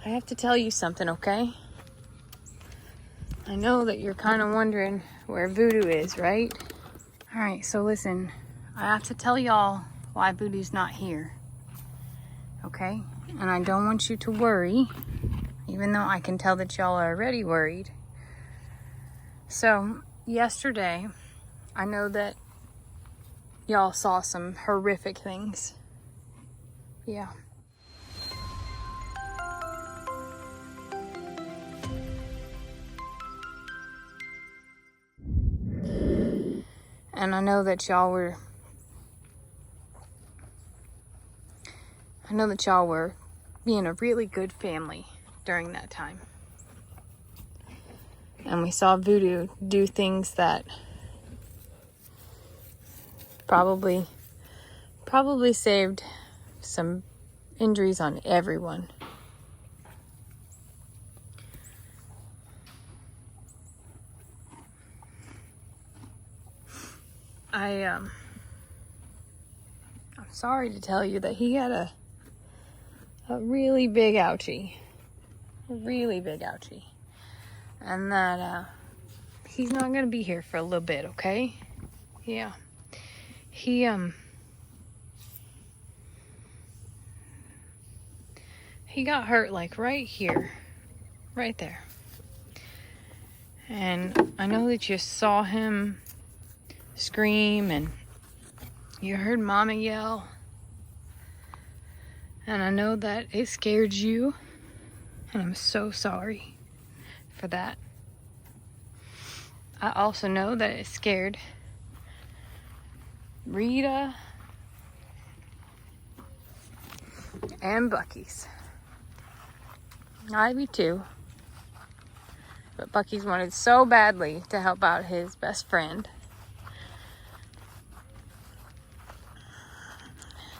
I have to tell you something, okay? I know that you're kind of wondering where Voodoo is, right? All right, so listen, I have to tell y'all why Voodoo's not here, okay? And I don't want you to worry, even though I can tell that y'all are already worried. So, yesterday, I know that y'all saw some horrific things. Yeah. And I know that y'all were being a really good family during that time. And we saw Voodoo do things that probably saved some injuries on everyone. I'm sorry to tell you that he had a really big ouchie. A really big ouchie. And that he's not gonna be here for a little bit, okay? Yeah. He got hurt like right here. Right there. And I know that you saw him scream and you heard Mama yell. And I know that it scared you. And I'm so sorry for that. I also know that it scared Rita and Bucky's. Ivy too. But Bucky's wanted so badly to help out his best friend.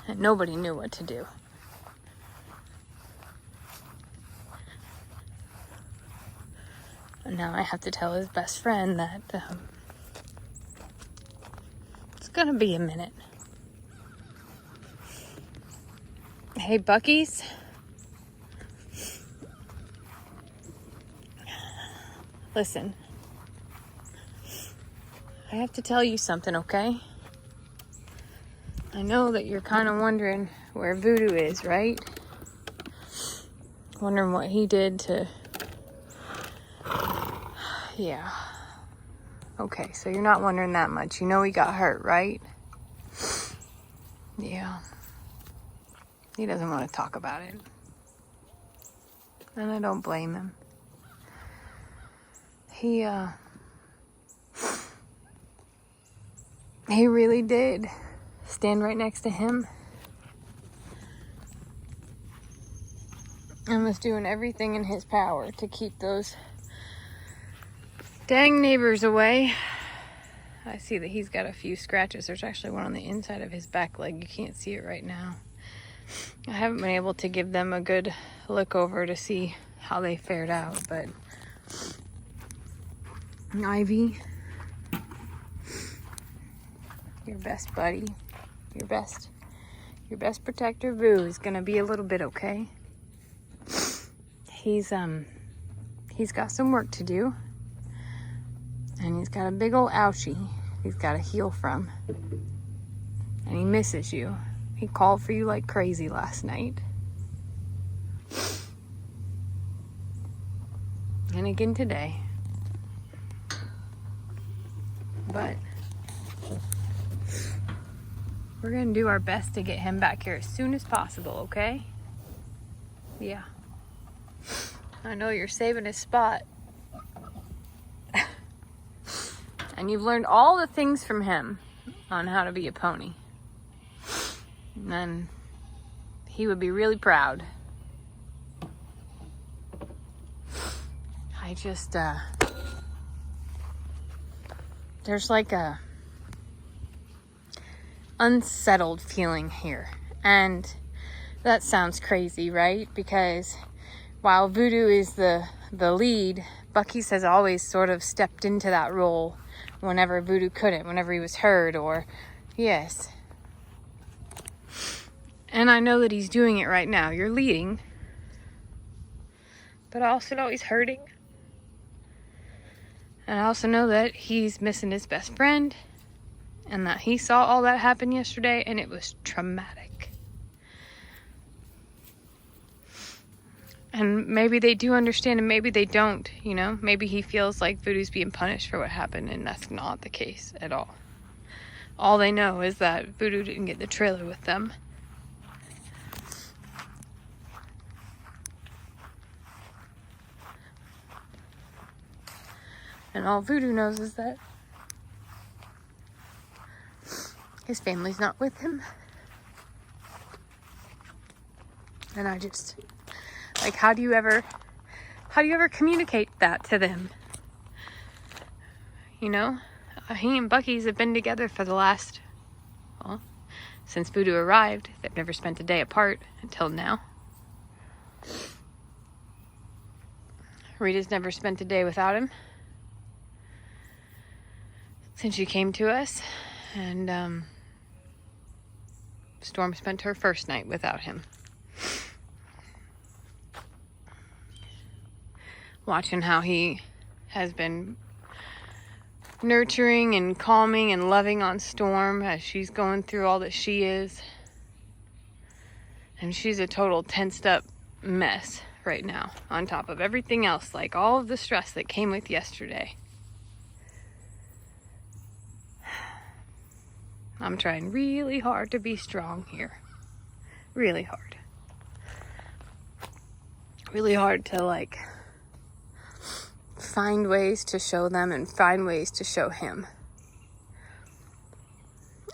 And nobody knew what to do. And now I have to tell his best friend that it's gonna be a minute. Hey, Bucky's. Listen. I have to tell you something, okay? I know that you're kind of wondering where Voodoo is, right? Wondering what he did to... Yeah. Okay, so you're not wondering that much. You know he got hurt, right? Yeah. He doesn't want to talk about it. And I don't blame him. He really did stand right next to him and was doing everything in his power to keep those dang neighbors away. I see that he's got a few scratches. There's actually one on the inside of his back leg. You can't see it right now. I haven't been able to give them a good look over to see how they fared out, but Ivy, your best buddy, your best protector, Boo, is gonna be a little bit okay. He's got some work to do, and he's got a big old ouchie he's got to heal from, and he misses you. He called for you like crazy last night, and again today. But we're gonna do our best to get him back here as soon as possible, okay? Yeah. I know you're saving his spot. And you've learned all the things from him on how to be a pony. And then he would be really proud. I just, there's like a unsettled feeling here. And that sounds crazy, right? Because while Voodoo is the lead, Bucky's has always sort of stepped into that role whenever Voodoo couldn't, whenever he was hurt, or yes. And I know that he's doing it right now. You're leading. But I also know he's hurting. And I also know that he's missing his best friend. And that he saw all that happen yesterday, and it was traumatic. And maybe they do understand, and maybe they don't, you know? Maybe he feels like Voodoo's being punished for what happened, and that's not the case at all. All they know is that Voodoo didn't get the trailer with them. And all Voodoo knows is that his family's not with him. And I just, like, how do you ever communicate that to them? You know, he and Buc-ee's have been together for the last, well, since Voodoo arrived. They've never spent a day apart until now. Rita's never spent a day without him since she came to us. And Storm spent her first night without him. Watching how he has been nurturing and calming and loving on Storm as she's going through all that she is. And she's a total tensed up mess right now, on top of everything else, like all of the stress that came with yesterday. I'm trying really hard to be strong here. Really hard. Really hard to, like, find ways to show them and find ways to show him.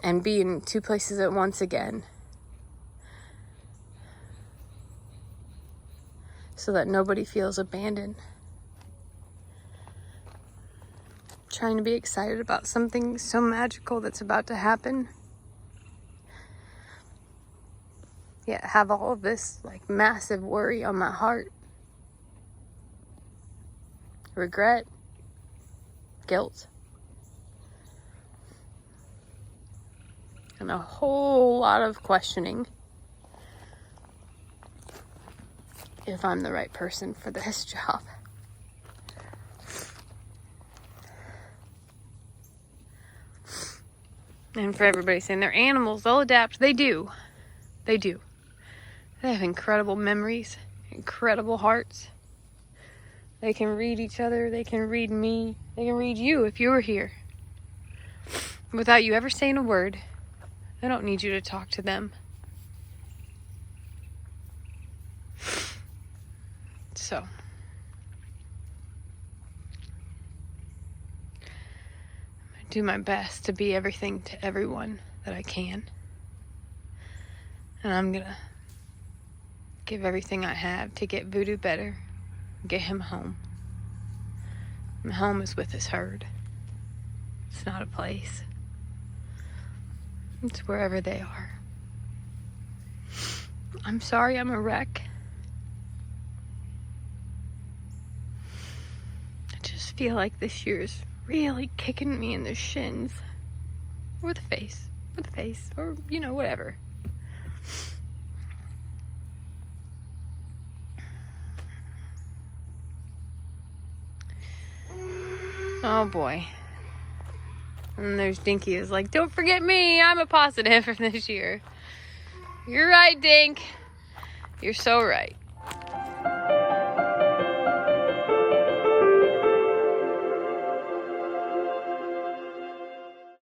And be in two places at once again. So that nobody feels abandoned. Trying to be excited about something so magical that's about to happen. Yet have all of this, like, massive worry on my heart. Regret. Guilt. And a whole lot of questioning if I'm the right person for this job. And for everybody saying they're animals, they'll adapt. They do. They do. They have incredible memories, incredible hearts. They can read each other. They can read me. They can read you if you were here. Without you ever saying a word. They don't need you to talk to them. So, I do my best to be everything to everyone that I can. And I'm gonna give everything I have to get Voodoo better, get him home. And home is with his herd. It's not a place. It's wherever they are. I'm sorry I'm a wreck. I just feel like this year is really kicking me in the shins. Or the face. Or the face. Or, you know, whatever. Oh boy. And there's Dinky is like, don't forget me, I'm a positive for this year. You're right, Dink. You're so right.